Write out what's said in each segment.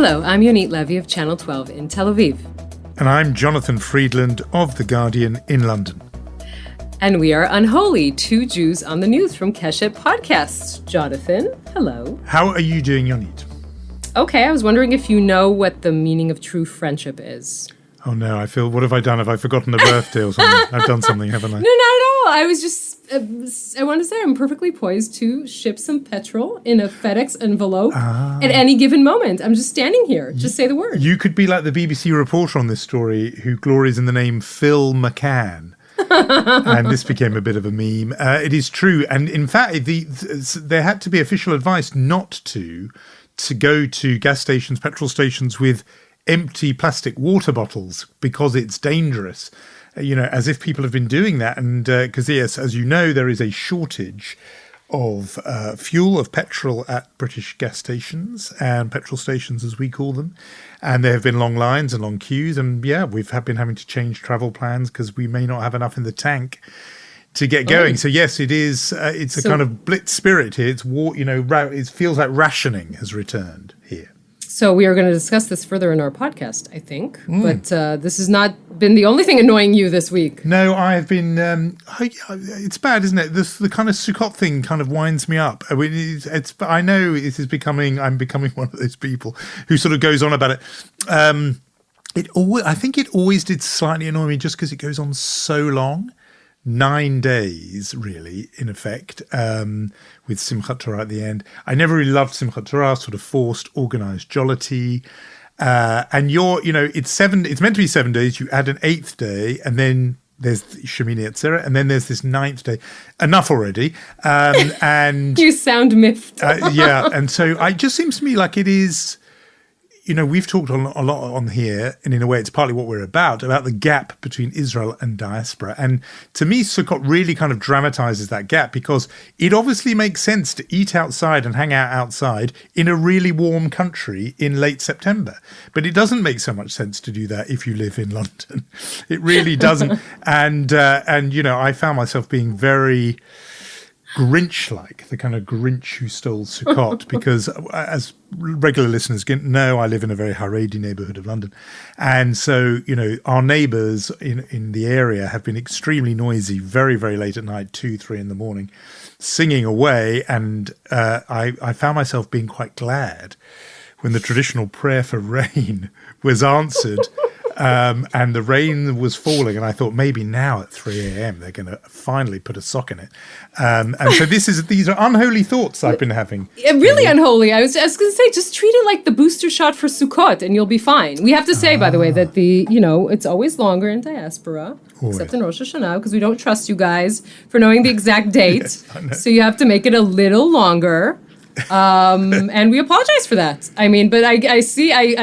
Hello, I'm Yonit Levy of Channel 12 in Tel Aviv. And I'm Jonathan Friedland of The Guardian in London. And we are Unholy, two Jews on the news from Keshet Podcasts. Jonathan, hello. How are you doing, Yonit? Okay, I was wondering if you know what the meaning of true friendship is. Oh no, I feel, what have I done? Have I forgotten a birthday or something? I've done something, haven't I? No, not at all. I was just, I want to say I'm perfectly poised to ship some petrol in a FedEx envelope at any given moment. I'm just standing here. Just say the word. You could be like the BBC reporter on this story who glories in the name Phil McCann. And this became a bit of a meme. It is true. And in fact, there had to be official advice not to go to gas stations, petrol stations with empty plastic water bottles because it's dangerous, as if people have been doing that. And because, yes, as you know, there is a shortage of fuel, of petrol at British gas stations and petrol stations, as we call them. And there have been long lines and long queues. And yeah, we've been having to change travel plans because we may not have enough in the tank to get going. So yes, it is. It's a kind of blitz spirit here. It's war. It feels like rationing has returned here. So we are going to discuss this further in our podcast, I think. But this has not been the only thing annoying you this week. No, I have been. It's bad, isn't it? The kind of Sukkot thing kind of winds me up. I mean, I know it is becoming. I'm becoming one of those people who sort of goes on about it. I think it always did slightly annoy me just because it goes on so long. 9 days, really, in effect, with Simchat Torah at the end. I never really loved Simchat Torah, sort of forced, organised jollity. And it's meant to be 7 days. You add an eighth day, and then there's Shemini Atzeret, and then there's this ninth day. Enough already. And you sound miffed. Yeah, and so it just seems to me like it is. We've talked a lot on here, and in a way it's partly what we're about the gap between Israel and diaspora. And to me, Sukkot really kind of dramatizes that gap because it obviously makes sense to eat outside and hang out outside in a really warm country in late September. But it doesn't make so much sense to do that if you live in London. It really doesn't. And I found myself being very Grinch-like, the kind of Grinch who stole Sukkot, because as regular listeners know, I live in a very Haredi neighbourhood of London. And so, our neighbours in the area have been extremely noisy, very, very late at night, 2, 3 in the morning, singing away. And I found myself being quite glad when the traditional prayer for rain was answered. And the rain was falling, and I thought maybe now at 3 a.m. they're going to finally put a sock in it. And so these are unholy thoughts I've been having. Really unholy. I was going to say, just treat it like the booster shot for Sukkot, and you'll be fine. We have to say, by the way, that it's always longer in diaspora, except in Rosh Hashanah, because we don't trust you guys for knowing the exact date. Yes, so you have to make it a little longer. And we apologize for that. I mean, but I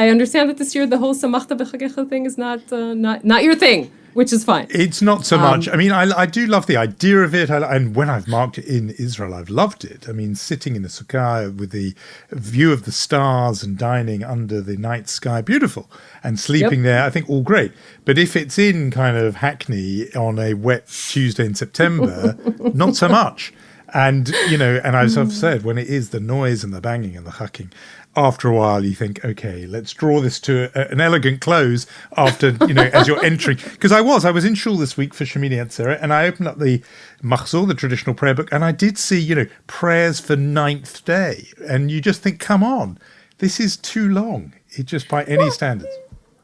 understand that this year the whole Samachta B'Chagecha thing is not your thing, which is fine. It's not so much. I mean, I do love the idea of it, and when I've marked it in Israel, I've loved it. I mean, sitting in the sukkah with the view of the stars and dining under the night sky, beautiful, and sleeping there, I think all great. But if it's in kind of Hackney on a wet Tuesday in September, not so much. And, and as I've said, when it is the noise and the banging and the hucking, after a while you think, okay, let's draw this to an elegant close after, as you're entering. Because I was in shul this week for Shemini Atzeret, and I opened up the Machzor, the traditional prayer book, and I did see, prayers for 9th day. And you just think, come on, this is too long. It just by any standards.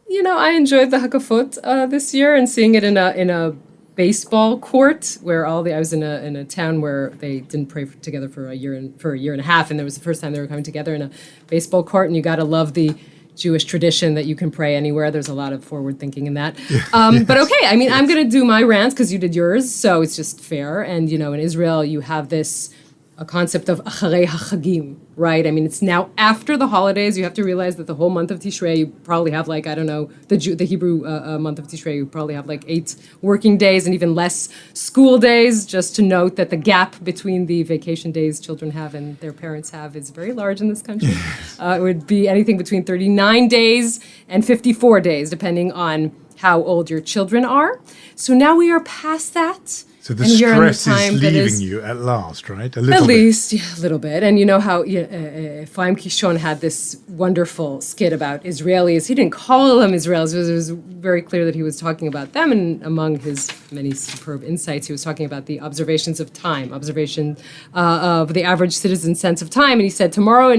I enjoyed the Hakafot this year and seeing it in a baseball court where I was in a town where they didn't pray together for a year and a half, and it was the first time they were coming together in a baseball court. And you got to love the Jewish tradition that you can pray anywhere. There's a lot of forward thinking in that. Yes. But okay, I mean, yes. I'm going to do my rant because you did yours, so it's just fair. And in Israel, you have this a concept of acharei hachagim, right? I mean, it's now after the holidays. You have to realize that the whole month of Tishrei, you probably have the Hebrew month of Tishrei, you probably have 8 working days and even less school days. Just to note that the gap between the vacation days children have and their parents have is very large in this country. It would be anything between 39 days and 54 days, depending on how old your children are. So now we are past that. So the And you're in the stress is time that leaving is- you at last, right? A At little bit. least, yeah, a little bit. And you know how Chaim Kishon had this wonderful skit about Israelis. He didn't call them Israelis. It was very clear that he was talking about them. And among his many superb insights, he was talking about the observations of time, observation of the average citizen's sense of time. And he said, tomorrow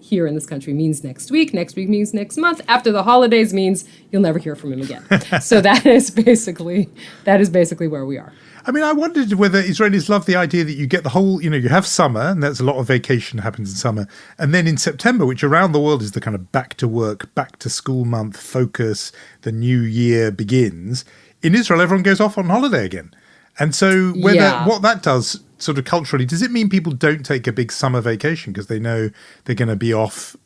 here in this country means next week means next month. After the holidays means you'll never hear from him again. So that is basically where we are. I mean, I wondered whether Israelis love the idea that you get the whole, you have summer, and that's a lot of vacation happens in summer. And then in September, which around the world is the kind of back to work, back to school month, focus, the new year begins. In Israel, everyone goes off on holiday again. And so what that does sort of culturally, does it mean people don't take a big summer vacation because they know they're going to be off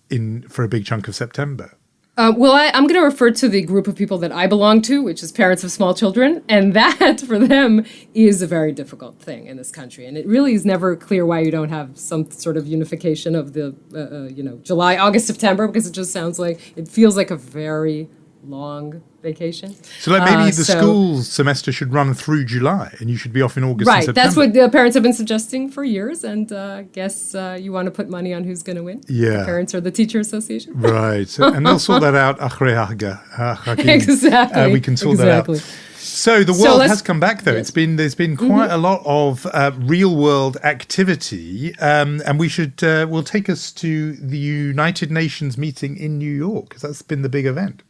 for a big chunk of September? I'm going to refer to the group of people that I belong to, which is parents of small children. And that, for them, is a very difficult thing in this country. And it really is never clear why you don't have some sort of unification of the, July, August, September, because it just it feels like a very long vacation. So maybe the school semester should run through July and you should be off in August and September. That's what the parents have been suggesting for years. And I guess you want to put money on who's going to win. Yeah. The parents or the teacher association. Right. And they'll sort that out. Exactly. We can sort that out. So the world has come back, though. Yes. There's been quite a lot of real world activity, and we'll take us to the United Nations meeting in New York, because that's been the big event.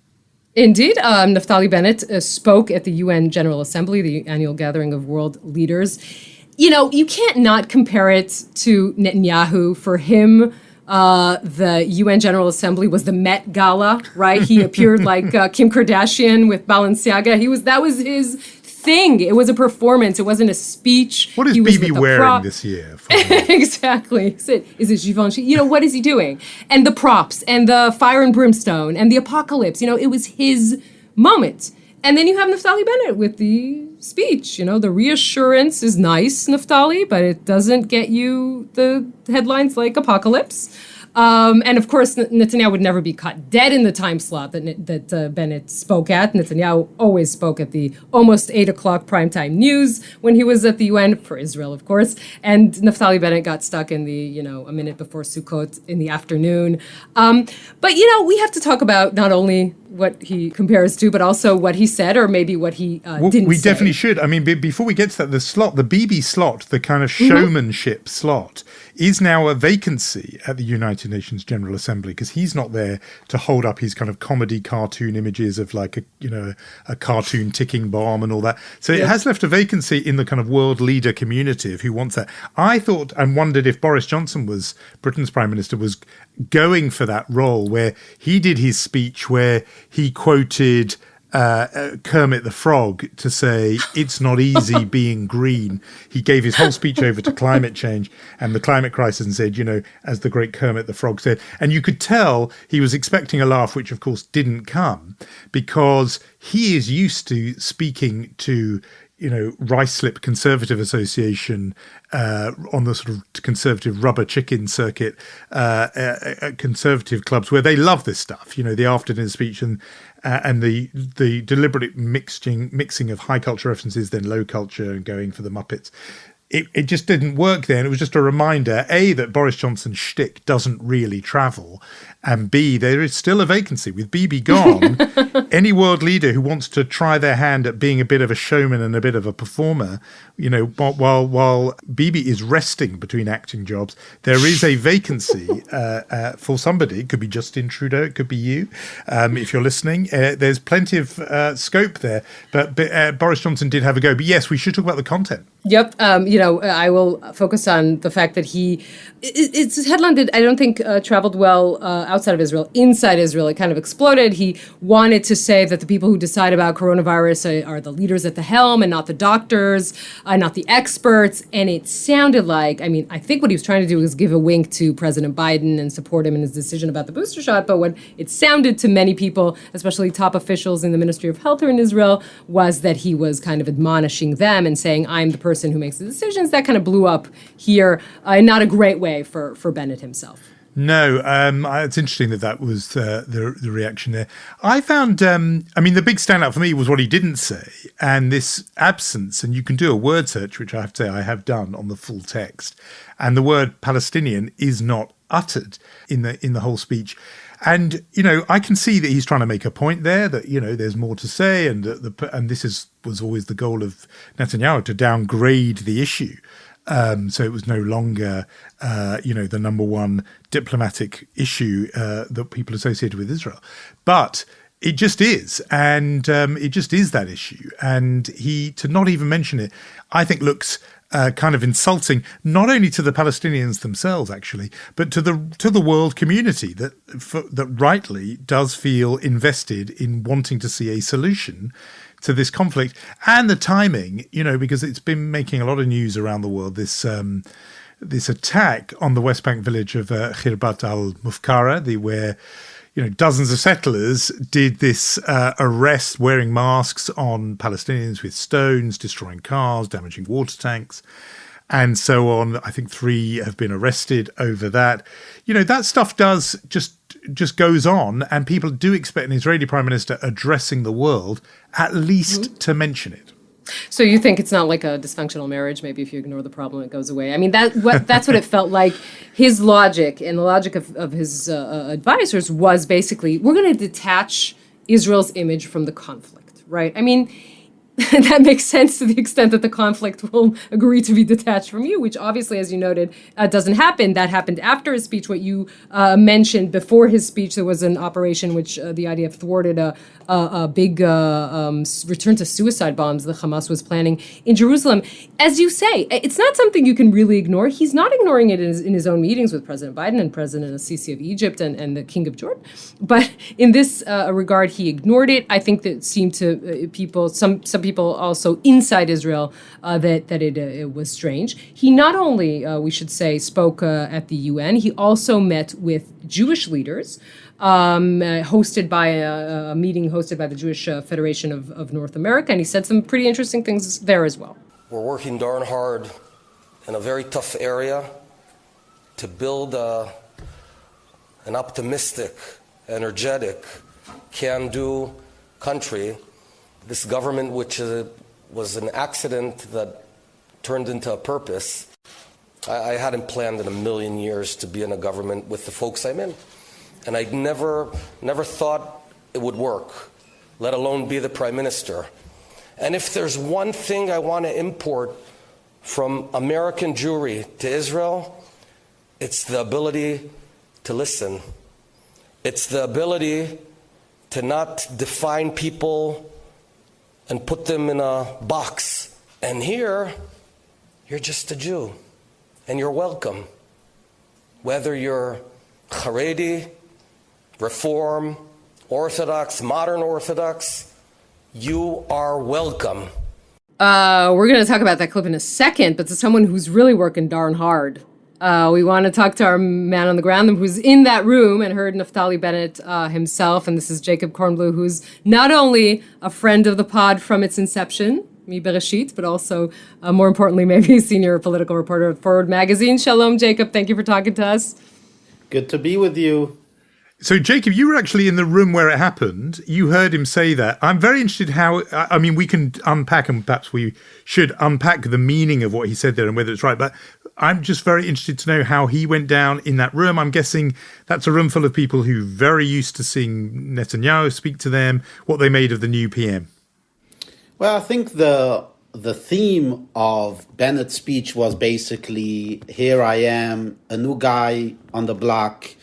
Indeed. Naftali Bennett spoke at the UN General Assembly, the annual gathering of world leaders. You can't not compare it to Netanyahu. For him, the UN General Assembly was the Met Gala, right? He appeared like Kim Kardashian with Balenciaga. That was his thing. It was a performance. It wasn't a speech. What is Bibi wearing this year? Exactly. Is it Givenchy? What is he doing? And the props and the fire and brimstone and the apocalypse. It was his moment. And then you have Naftali Bennett with the speech. The reassurance is nice, Naftali, but it doesn't get you the headlines like apocalypse. And of course, Netanyahu would never be caught dead in the time slot that Bennett spoke at. Netanyahu always spoke at the almost 8 o'clock primetime news when he was at the UN, for Israel, of course. And Naftali Bennett got stuck in the, a minute before Sukkot in the afternoon. But we have to talk about not only what he compares to, but also what he said, or maybe what he didn't say. We definitely should. I mean, before we get to that, the BB slot, the kind of showmanship slot, is now a vacancy at the United Nations General Assembly, because he's not there to hold up his kind of comedy cartoon images of like a cartoon ticking bomb and all that. So it has left a vacancy in the kind of world leader community of who wants that. I thought and wondered if Boris Johnson, Britain's Prime Minister, was going for that role where he did his speech where he quoted Kermit the Frog to say, it's not easy being green. He gave his whole speech over to climate change and the climate crisis and said, as the great Kermit the Frog said. And you could tell he was expecting a laugh, which of course didn't come, because he is used to speaking to Rice-Slip Conservative Association on the sort of conservative rubber chicken circuit, conservative clubs where they love this stuff, the afternoon speech and the deliberate mixing of high culture references, then low culture, and going for the Muppets. It just didn't work there. And it was just a reminder, A, that Boris Johnson's shtick doesn't really travel, and B, there is still a vacancy. With Bibi gone, any world leader who wants to try their hand at being a bit of a showman and a bit of a performer, while Bibi is resting between acting jobs, there is a vacancy for somebody. It could be Justin Trudeau, it could be you, if you're listening. There's plenty of scope there. But Boris Johnson did have a go. But yes, we should talk about the content. Yep. I will focus on the fact that his headline I don't think traveled well outside of Israel. Inside Israel, it kind of exploded. He wanted to say that the people who decide about coronavirus are the leaders at the helm and not the doctors, not the experts. And it sounded like, I think what he was trying to do was give a wink to President Biden and support him in his decision about the booster shot. But what it sounded to many people, especially top officials in the Ministry of Health here in Israel, was that he was kind of admonishing them and saying, I'm the person who makes the decisions. That kind of blew up here in not a great way for Bennett himself. No, it's interesting that was the reaction there. I found, the big standout for me was what he didn't say, and this absence, and you can do a word search, which I have to say I have done on the full text, and the word Palestinian is not uttered in the whole speech. And, I can see that he's trying to make a point there that, there's more to say, and and this was always the goal of Netanyahu, to downgrade the issue. So it was no longer, the number one diplomatic issue that people associated with Israel. But it just is, and it just is that issue. And to not even mention it, I think looks kind of insulting, not only to the Palestinians themselves, actually, but to the world community that rightly does feel invested in wanting to see a solution to this conflict. And the timing, because it's been making a lot of news around the world, this attack on the West Bank village of Khirbat al-Mufkara, where dozens of settlers did this arrest wearing masks on Palestinians with stones, destroying cars, damaging water tanks, and so on. I think 3 have been arrested over that. That stuff does just goes on, and people do expect an Israeli prime minister addressing the world at least to mention it. So you think it's not like a dysfunctional marriage? Maybe if you ignore the problem, it goes away. I mean, that's what it felt like. His logic and the logic of his advisors was basically, we're going to detach Israel's image from the conflict, right? I mean, that makes sense to the extent that the conflict will agree to be detached from you, which obviously, as you noted, doesn't happen. That happened after his speech. What you mentioned before his speech, there was an operation which the IDF thwarted a big return to suicide bombs the Hamas was planning in Jerusalem. As you say, it's not something you can really ignore. He's not ignoring it in his own meetings with President Biden and President Sisi of Egypt and the King of Jordan. But in this regard, he ignored it. I think that seemed to people, some people also inside Israel, that it was strange. He not only, we should say, spoke at the UN, he also met with Jewish leaders, hosted by a meeting hosted by the Jewish Federation of North America, and he said some pretty interesting things there as well. We're working darn hard in a very tough area to build an optimistic, energetic, can-do country. This government, which was an accident that turned into a purpose, I hadn't planned in a million years to be in a government with the folks I'm in. And I never thought it would work, let alone be the prime minister. And if there's one thing I want to import from American Jewry to Israel, it's the ability to listen. It's the ability to not define people and put them in a box. And here, you're just a Jew, and you're welcome. Whether you're Haredi, Reform, Orthodox, Modern Orthodox, you are welcome. We're going to talk about that clip in a second, but to someone who's really working darn hard, we want to talk to our man on the ground who's in that room and heard Naftali Bennett himself. And this is Jacob Kornbluh, who's not only a friend of the pod from its inception, Mi Bereshit, but also, more importantly, maybe a senior political reporter at Forward magazine. Shalom, Jacob. Thank you for talking to us. Good to be with you. So, Jacob, you were actually in the room where it happened. You heard him say that. I'm very interested we can unpack, and perhaps we should unpack the meaning of what he said there and whether it's right. But I'm just very interested to know how he went down in that room. I'm guessing that's a room full of people who are very used to seeing Netanyahu speak to them, what they made of the new PM. Well, I think the theme of Bennett's speech was basically, here I am, a new guy on the block,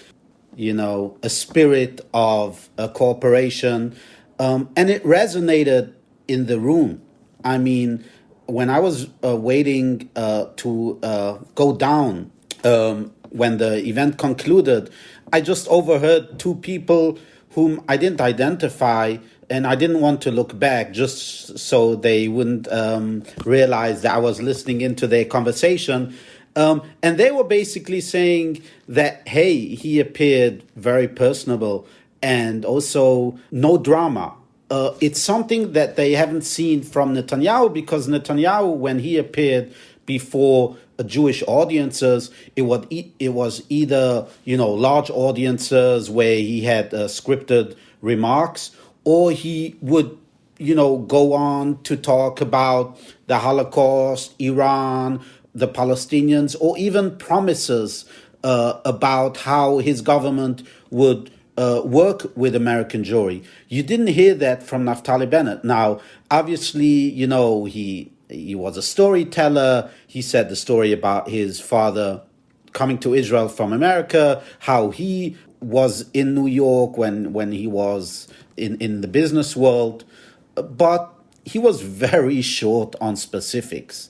a spirit of a cooperation. And it resonated in the room. I mean, when I was waiting to go down, when the event concluded, I just overheard 2 people whom I didn't identify, and I didn't want to look back just so they wouldn't realize that I was listening into their conversation. And they were basically saying that, hey, he appeared very personable and also no drama. It's something that they haven't seen from Netanyahu, because Netanyahu, when he appeared before Jewish audiences, it was either, large audiences where he had scripted remarks, or he would go on to talk about the Holocaust, Iran, the Palestinians, or even promises about how his government would work with American Jewry. You didn't hear that from Naftali Bennett. Now, obviously, he was a storyteller. He said the story about his father coming to Israel from America, how he was in New York when he was in the business world. But he was very short on specifics.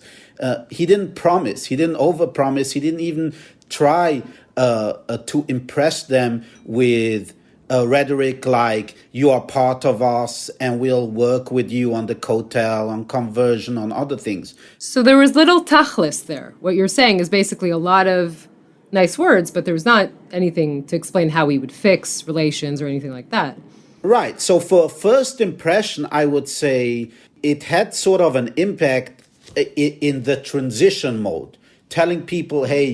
He didn't promise. He didn't overpromise. He didn't even try to impress them with rhetoric like, you are part of us and we'll work with you on the kotel, on conversion, on other things. So there was little tachlis there. What you're saying is basically a lot of nice words, but there was not anything to explain how he would fix relations or anything like that. Right. So for a first impression, I would say it had sort of an impact in the transition mode, telling people, hey,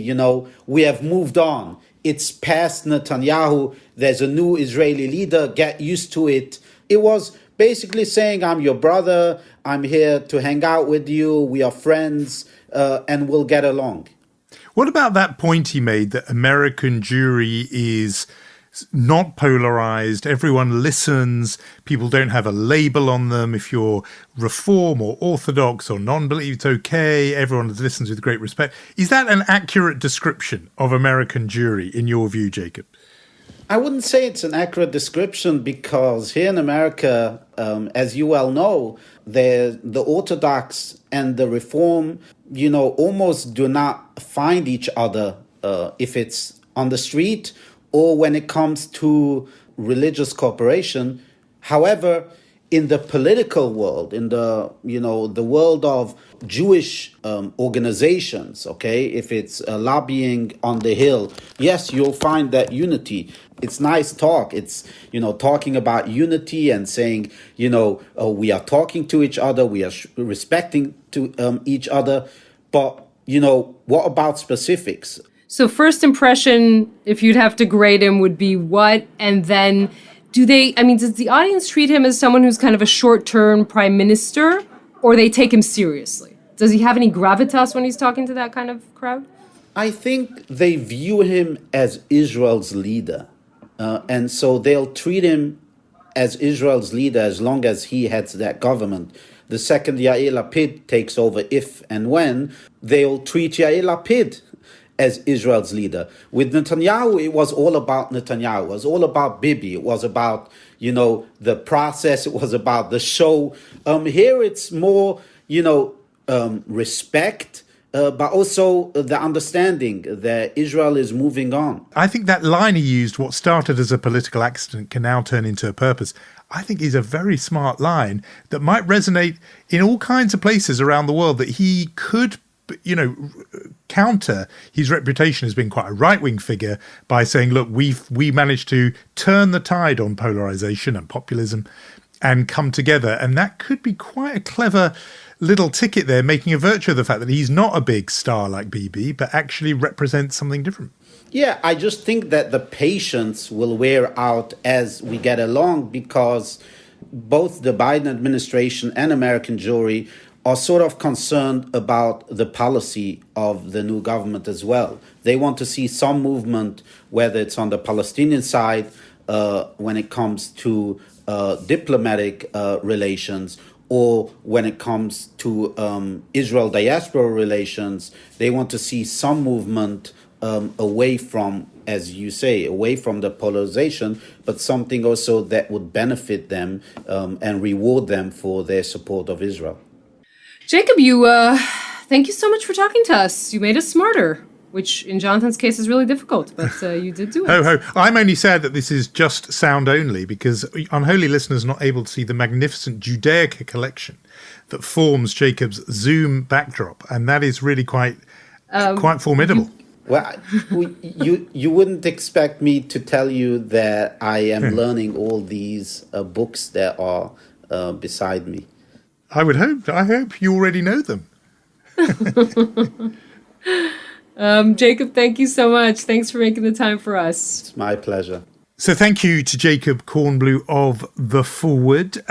we have moved on. It's past Netanyahu. There's a new Israeli leader. Get used to it. It was basically saying, I'm your brother. I'm here to hang out with you. We are friends and we'll get along. What about that point he made that American Jewry is not polarized, everyone listens, people don't have a label on them. If you're Reform or Orthodox or non-belief, it's okay, everyone listens with great respect. Is that an accurate description of American Jewry in your view, Jacob? I wouldn't say it's an accurate description because here in America, as you well know, the Orthodox and the Reform, almost do not find each other if it's on the street or when it comes to religious cooperation. However, in the political world, in the the world of Jewish organizations, okay, if it's lobbying on the Hill, yes, you'll find that unity. It's nice talk. It's talking about unity and saying we are talking to each other, we are respecting to each other. But what about specifics? So first impression, if you'd have to grade him, would be what? And then does the audience treat him as someone who's kind of a short-term prime minister, or they take him seriously? Does he have any gravitas when he's talking to that kind of crowd? I think they view him as Israel's leader. And so they'll treat him as Israel's leader as long as he heads that government. The second Yair Lapid takes over, if and when, they'll treat Yair Lapid as Israel's leader. With Netanyahu, it was all about Netanyahu. It was all about Bibi. It was about, the process. It was about the show. Here it's more, respect, but also the understanding that Israel is moving on. I think that line he used, what started as a political accident can now turn into a purpose, I think is a very smart line that might resonate in all kinds of places around the world, that he could counter his reputation as being quite a right-wing figure by saying, look, we managed to turn the tide on polarization and populism and come together. And that could be quite a clever little ticket there, making a virtue of the fact that he's not a big star like Bibi, but actually represents something different. Yeah, I just think that the patience will wear out as we get along, because both the Biden administration and American Jewry are sort of concerned about the policy of the new government as well. They want to see some movement, whether it's on the Palestinian side, when it comes to diplomatic relations, or when it comes to Israel diaspora relations. They want to see some movement away from, as you say, away from the polarization, but something also that would benefit them and reward them for their support of Israel. Jacob, thank you so much for talking to us. You made us smarter, which in Jonathan's case is really difficult, but you did do it. Ho, ho. I'm only sad that this is just sound only, because unholy listeners are not able to see the magnificent Judaica collection that forms Jacob's Zoom backdrop, and that is really quite formidable. Well, you wouldn't expect me to tell you that I am learning all these books that are beside me. I hope you already know them. Jacob, thank you so much. Thanks for making the time for us. It's my pleasure. So thank you to Jacob Kornbluh of The Forward.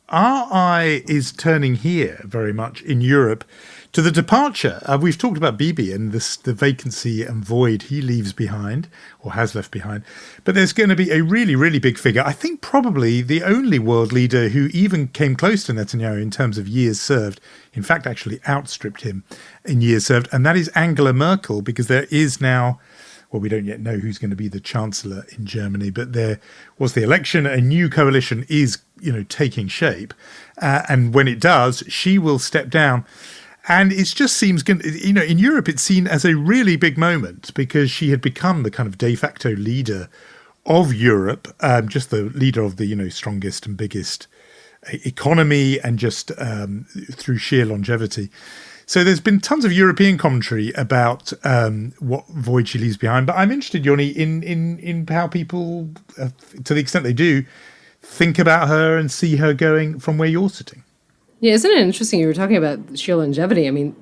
our eye is turning here very much in Europe to the departure. We've talked about Bibi and the vacancy and void he leaves behind, or has left behind. But there's going to be a really, really big figure. I think probably the only world leader who even came close to Netanyahu in terms of years served, in fact, actually outstripped him in years served. And that is Angela Merkel, because there is now, well, we don't yet know who's going to be the chancellor in Germany, but there was the election. A new coalition is, taking shape. And when it does, she will step down. And it just seems, in Europe, it's seen as a really big moment because she had become the kind of de facto leader of Europe, just the leader of the, strongest and biggest economy, and just through sheer longevity. So there's been tons of European commentary about what void she leaves behind. But I'm interested, Yoni, in how people, to the extent they do, think about her and see her going from where you're sitting. Yeah, isn't it interesting? You were talking about sheer longevity. I mean,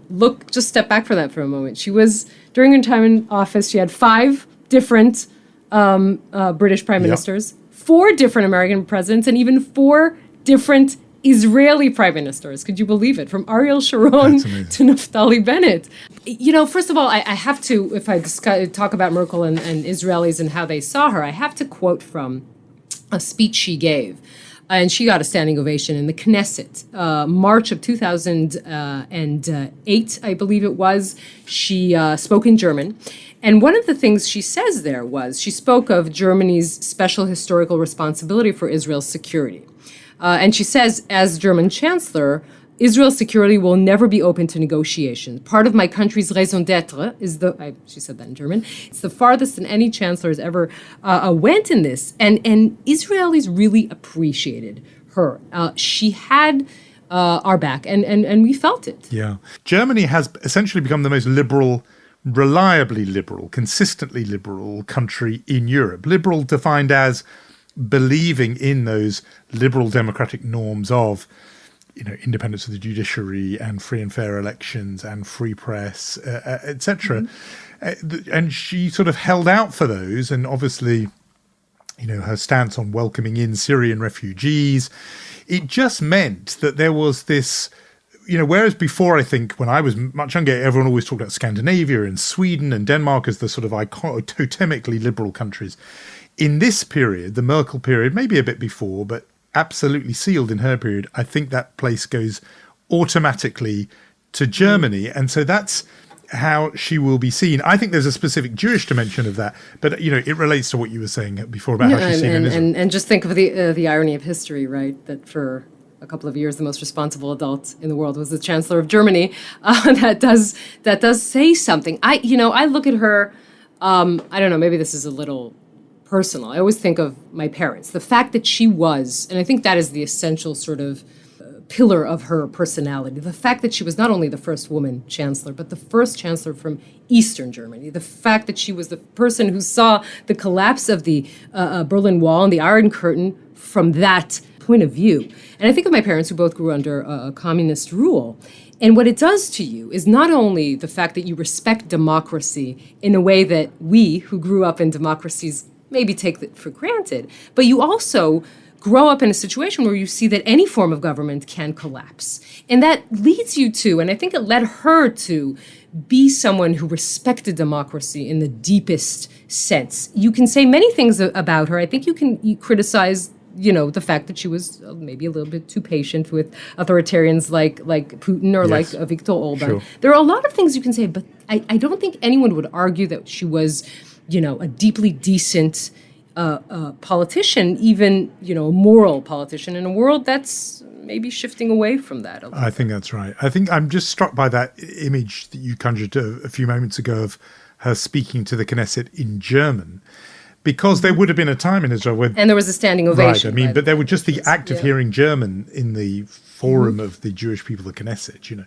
just step back from that for a moment. She was, during her time in office, she had 5 different British prime ministers, 4 different American presidents, and even 4 different Israeli prime ministers. Could you believe it? From Ariel Sharon to Naftali Bennett. First of all, I have to, if I talk about Merkel and Israelis and how they saw her, I have to quote from a speech she gave. And she got a standing ovation in the Knesset. March of 2008, I believe it was, she spoke in German. And one of the things she says there was, she spoke of Germany's special historical responsibility for Israel's security. And she says, as German chancellor, Israel's security will never be open to negotiation. Part of my country's raison d'etre is she said that in German, it's the farthest than any chancellor has ever went in this. And Israelis really appreciated her. She had our back, and we felt it. Yeah. Germany has essentially become the most liberal, reliably liberal, consistently liberal country in Europe. Liberal defined as believing in those liberal democratic norms of independence of the judiciary and free and fair elections and free press, etc. And she sort of held out for those. And obviously, her stance on welcoming in Syrian refugees, it just meant that there was this, whereas before, I think when I was much younger, everyone always talked about Scandinavia and Sweden and Denmark as the sort of totemically liberal countries. In this period, the Merkel period, maybe a bit before, but absolutely sealed in her period, I think that place goes automatically to Germany. And so that's how she will be seen. I think there's a specific Jewish dimension of that, but it relates to what you were saying before about how she's seen in Israel. And just think of the irony of history, right? That for a couple of years, the most responsible adult in the world was the Chancellor of Germany. That does say something. I look at her. I don't know. Maybe this is a little personal. I always think of my parents. The fact that she was, and I think that is the essential sort of pillar of her personality, the fact that she was not only the first woman chancellor, but the first chancellor from Eastern Germany, the fact that she was the person who saw the collapse of the Berlin Wall and the Iron Curtain from that point of view. And I think of my parents who both grew under a communist rule. And what it does to you is not only the fact that you respect democracy in a way that we who grew up in democracies maybe take that for granted, but you also grow up in a situation where you see that any form of government can collapse. And that leads you to, and I think it led her to, be someone who respected democracy in the deepest sense. You can say many things about her. I think you criticize, the fact that she was maybe a little bit too patient with authoritarians like Putin or like Viktor Orban. Sure. There are a lot of things you can say, but I don't think anyone would argue that she was a deeply decent politician, even, a moral politician in a world that's maybe shifting away from that a little I think that's right. I think I'm just struck by that image that you conjured a few moments ago of her speaking to the Knesset in German, because there would have been a time in Israel where... And there was a standing ovation. Right, but there were just the act of hearing German in the forum of the Jewish people, the Knesset,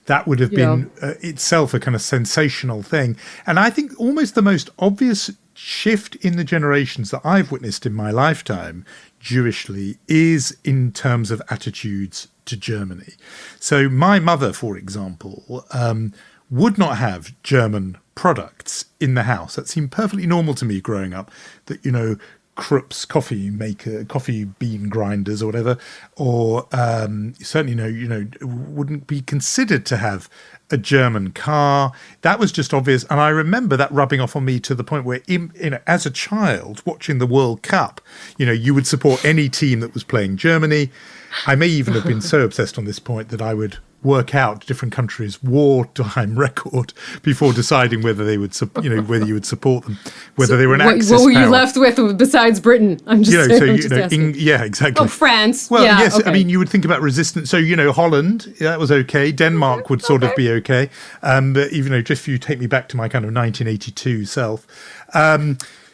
that would have been itself a kind of sensational thing. And I think almost the most obvious shift in the generations that I've witnessed in my lifetime, Jewishly, is in terms of attitudes to Germany. So my mother, for example, would not have German products in the house. That seemed perfectly normal to me growing up, that, Krupp's coffee bean grinders or whatever, or certainly wouldn't be considered to have a German car. That was just obvious, and I remember that rubbing off on me to the point where, as a child watching the World Cup, you would support any team that was playing Germany. I may even have been so obsessed on this point that I would work out different countries' wartime record before deciding whether they would, whether you would support them, whether they were an Axis What were you power. left with besides Britain? I'm just asking. Yeah, exactly. Oh, France. Well, yeah, yes, okay. I mean, you would think about resistance. So, Holland, that was okay. Denmark would sort of be okay. But even just if you take me back to my kind of 1982 self.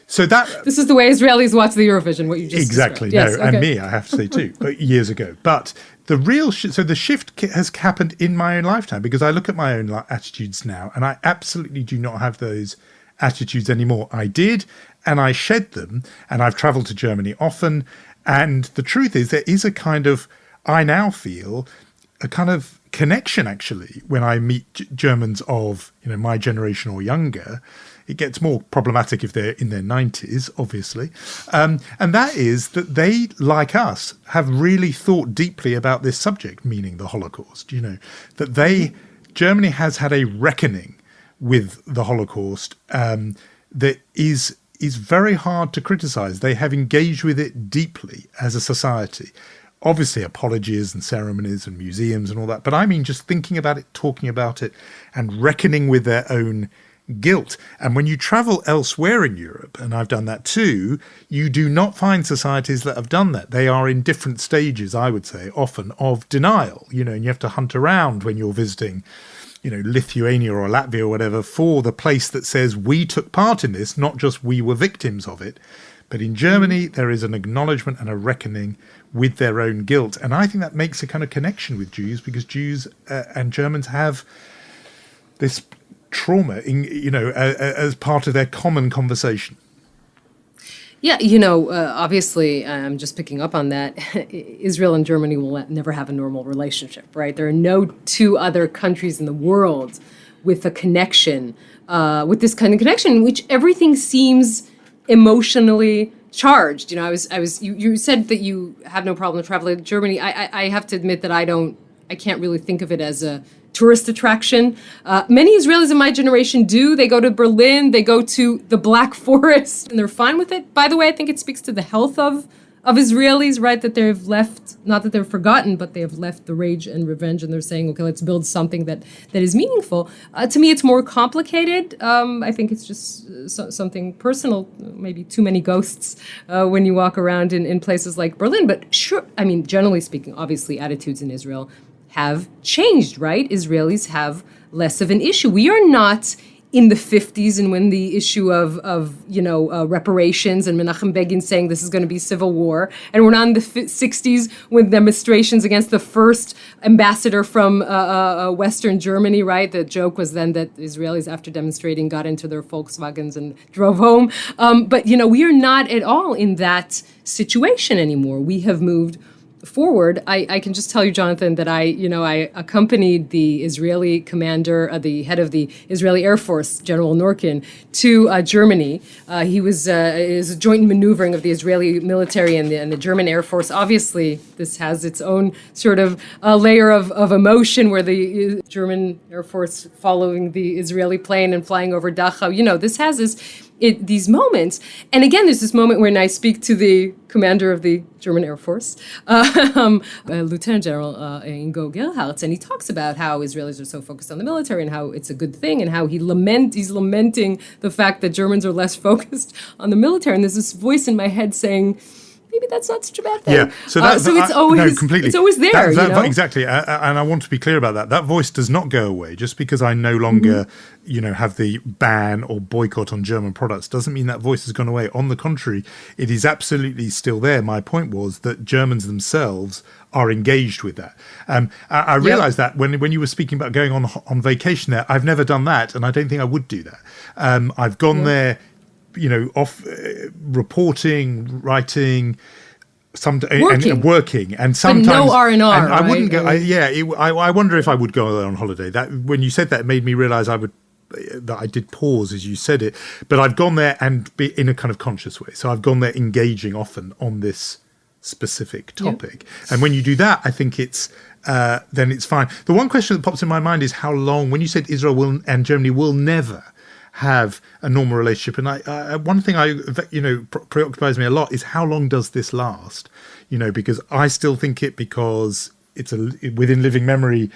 So this is the way Israelis watch the Eurovision, what you just exactly described. And me, I have to say too, but years ago. But the real the shift has happened in my own lifetime, because I look at my own attitudes now, and I absolutely do not have those attitudes anymore. I did, and I shed them, and I've travelled to Germany often. And the truth is, there is I now feel a kind of connection actually when I meet Germans of my generation or younger. It gets more problematic if they're in their 90s, obviously. And that is that they, like us, have really thought deeply about this subject, meaning the Holocaust. That Germany has had a reckoning with the Holocaust that is very hard to criticize. They have engaged with it deeply as a society. Obviously, apologies and ceremonies and museums and all that. But I mean, just thinking about it, talking about it, and reckoning with their own guilt. And when you travel elsewhere in Europe, and I've done that too, you do not find societies that have done that. They are in different stages, I would say, often of denial, and you have to hunt around when you're visiting, Lithuania or Latvia or whatever, for the place that says we took part in this, not just we were victims of it. But in Germany, there is an acknowledgement and a reckoning with their own guilt. And I think that makes a kind of connection with Jews, because Jews and Germans have this trauma, as part of their common conversation. Yeah, obviously, I'm just picking up on that. Israel and Germany will never have a normal relationship, right? There are no two other countries in the world with a connection, with this kind of connection, in which everything seems emotionally charged. You said that you have no problem traveling to Germany. I have to admit that I can't really think of it as a tourist attraction. Many Israelis in my generation do. They go to Berlin, they go to the Black Forest, and they're fine with it. By the way, I think it speaks to the health of Israelis, right? That they've left, not that they're forgotten, but they have left the rage and revenge, and they're saying, okay, let's build something that is meaningful. To me, it's more complicated. I think it's just something personal, maybe too many ghosts when you walk around in places like Berlin. But sure, I mean, generally speaking, obviously attitudes in Israel have changed, right? Israelis have less of an issue. We are not in the 50s, and when the issue of reparations and Menachem Begin saying this is going to be civil war, and we're not in the 60s with demonstrations against the first ambassador from Western Germany, right? The joke was then that Israelis, after demonstrating, got into their Volkswagens and drove home. But we are not at all in that situation anymore. We have moved forward. I can just tell you, Jonathan, that I accompanied the Israeli commander, the head of the Israeli Air Force, General Norkin, to Germany. He was is a joint maneuvering of the Israeli military and the German Air Force. Obviously, this has its own sort of layer of emotion, where the German Air Force following the Israeli plane and flying over Dachau. This has these moments. And again, there's this moment when I speak to the commander of the German Air Force, Lieutenant General Ingo Gerhardt, and he talks about how Israelis are so focused on the military and how it's a good thing, and how he's lamenting the fact that Germans are less focused on the military. And there's this voice in my head saying, maybe that's not such a bad thing. Yeah, so it's always completely. It's always there. Exactly, and I want to be clear about that. That voice does not go away just because I no longer, have the ban or boycott on German products. Doesn't mean that voice has gone away. On the contrary, it is absolutely still there. My point was that Germans themselves are engaged with that. I realised that when you were speaking about going on vacation there. I've never done that, and I don't think I would do that. I've gone there, off reporting, writing, working, and sometimes but no R&R. And I right? wouldn't go. I wonder if I would go there on holiday. That when you said that, it made me realise I would that I did pause as you said it, but I've gone there and be in a kind of conscious way. So I've gone there engaging often on this specific topic. Yep. And when you do that, I think then it's fine. The one question that pops in my mind is how long, when you said Israel and Germany will never have a normal relationship, and one thing preoccupies me a lot is how long does this last? Because I still think because it's within living memory,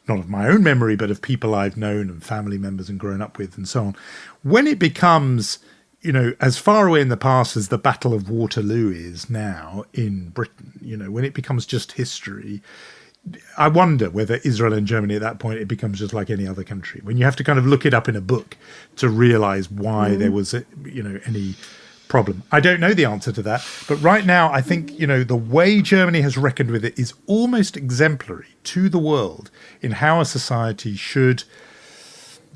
not of my own memory, but of people I've known and family members and grown up with and so on. When it becomes, as far away in the past as the Battle of Waterloo is now in Britain, when it becomes just history, I wonder whether Israel and Germany at that point, it becomes just like any other country. When you have to kind of look it up in a book to realize why there was, any problem. I don't know the answer to that. But right now, I think, the way Germany has reckoned with it is almost exemplary to the world in how a society should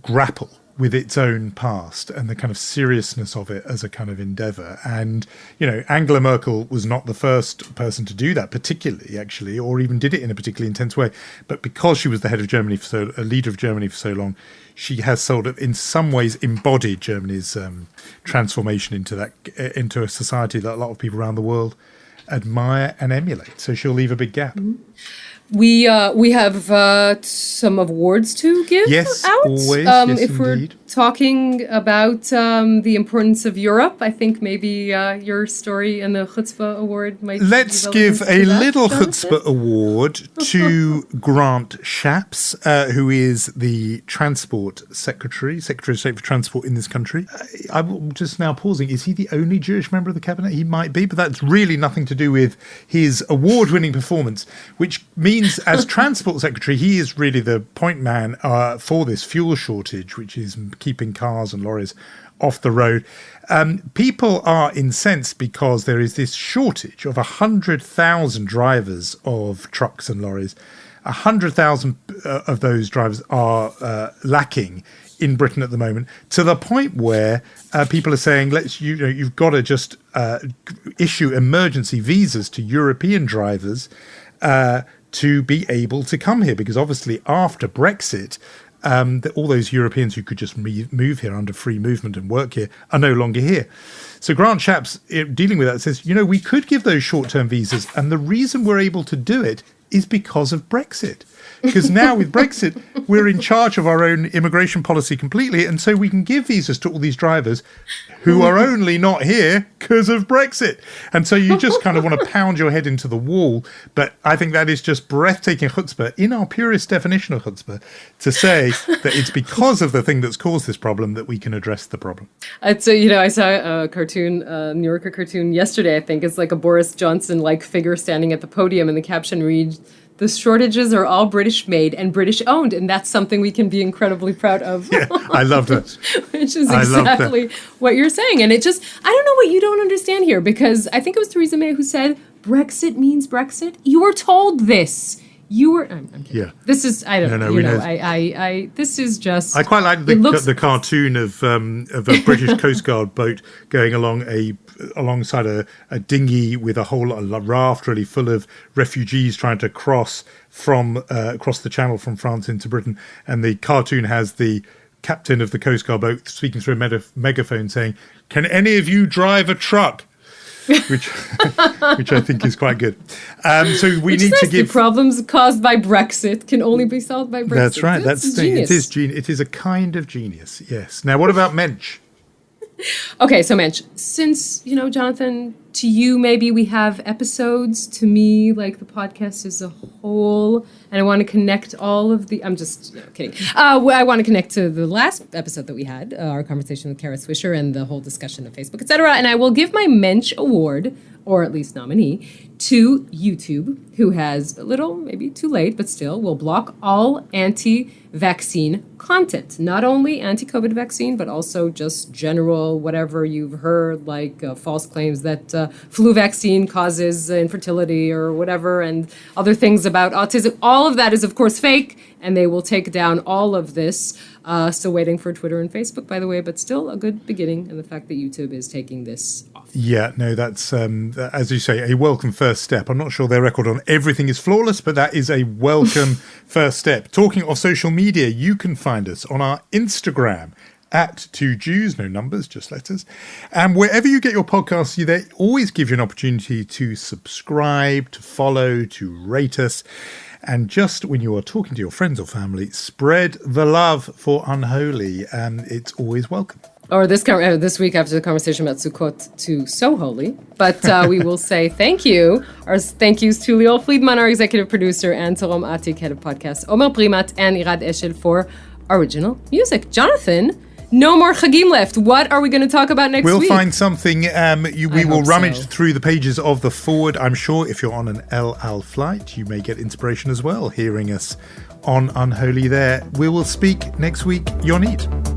grapple with its own past and the kind of seriousness of it as a kind of endeavor. And, Angela Merkel was not the first person to do that particularly, actually, or even did it in a particularly intense way. But because she was the head of Germany, a leader of Germany for so long, she has sort of in some ways embodied Germany's transformation into a society that a lot of people around the world admire and emulate. So she'll leave a big gap. Mm-hmm. We have some awards to give out. Always. Yes, if we're talking about the importance of Europe, I think maybe your story and the Chutzpah Award might. Let's give a little Chutzpah Award to Grant Shapps, who is the Secretary of State for Transport in this country. I'm just now pausing. Is he the only Jewish member of the cabinet? He might be, but that's really nothing to do with his award-winning performance, which means as Transport Secretary, he is really the point man for this fuel shortage, which is keeping cars and lorries off the road. People are incensed because there is this shortage of 100,000 drivers of trucks and lorries. 100,000 of those drivers are lacking in Britain at the moment, to the point where people are saying, you've got to just issue emergency visas to European drivers to be able to come here, because obviously after Brexit, all those Europeans who could just move here under free movement and work here are no longer here. So Grant Shapps, dealing with that, says, we could give those short-term visas, and the reason we're able to do it is because of Brexit. Because now with Brexit, we're in charge of our own immigration policy completely, and so we can give visas to all these drivers who are only not here because of Brexit. And so you just kind of want to pound your head into the wall. But I think that is just breathtaking chutzpah, in our purest definition of chutzpah, to say that it's because of the thing that's caused this problem that we can address the problem. So, I saw a cartoon, a New Yorker cartoon yesterday, I think. It's like a Boris Johnson-like figure standing at the podium, and the caption reads, "The shortages are all British made and British owned," and that's something we can be incredibly proud of. Yeah, I love that. Which is exactly what you're saying. And I don't know what you don't understand here, because I think it was Theresa May who said, Brexit means Brexit. You were told this. I'm kidding. Yeah. This is, I don't know. This is just. I quite like the cartoon of a British Coast Guard boat going alongside a dinghy with a raft really full of refugees trying to cross the channel from France into Britain. And the cartoon has the captain of the Coast Guard boat speaking through a megaphone saying, "Can any of you drive a truck?" which I think is quite good. So we need to give the problems caused by Brexit can only be solved by Brexit. That's right. That's the thing. It is a kind of genius. Yes. Now, what about Mensch? Okay, so Mensch, since Jonathan, to you maybe we have episodes. To me, like the podcast as a whole, and I want to connect all of the. I'm just kidding. I want to connect to the last episode that we had, our conversation with Kara Swisher and the whole discussion of Facebook, etc. And I will give my Mensch award, or at least nominee, to YouTube, who has a little, maybe too late, but still will block all anti-vaccine content. Not only anti-COVID vaccine, but also just general, whatever you've heard, like false claims that the flu vaccine causes infertility or whatever, and other things about autism. All of that is, of course, fake, and they will take down all of this. Still waiting for Twitter and Facebook, by the way, but still a good beginning, and the fact that YouTube is taking this off. Yeah, no, that's, as you say, a welcome first step. I'm not sure their record on everything is flawless, but that is a welcome first step. Talking of social media, you can find us on our Instagram at 2Jews, no numbers, just letters. And wherever you get your podcasts, they always give you an opportunity to subscribe, to follow, to rate us. And just when you are talking to your friends or family, spread the love for Unholy, and it's always welcome. Or this week after the conversation about Sukkot to So Holy. But we will say thank you. Our thank yous to Lior Friedman, our executive producer, and Torom Atik, head of podcast, Omer Primat, and Irad Eshel for original music. Jonathan, no more Chagim left. What are we going to talk about next week? We'll find something. We will rummage through the pages of The Forward. I'm sure if you're on an El Al flight, you may get inspiration as well, hearing us on Unholy there. We will speak next week. Yonit.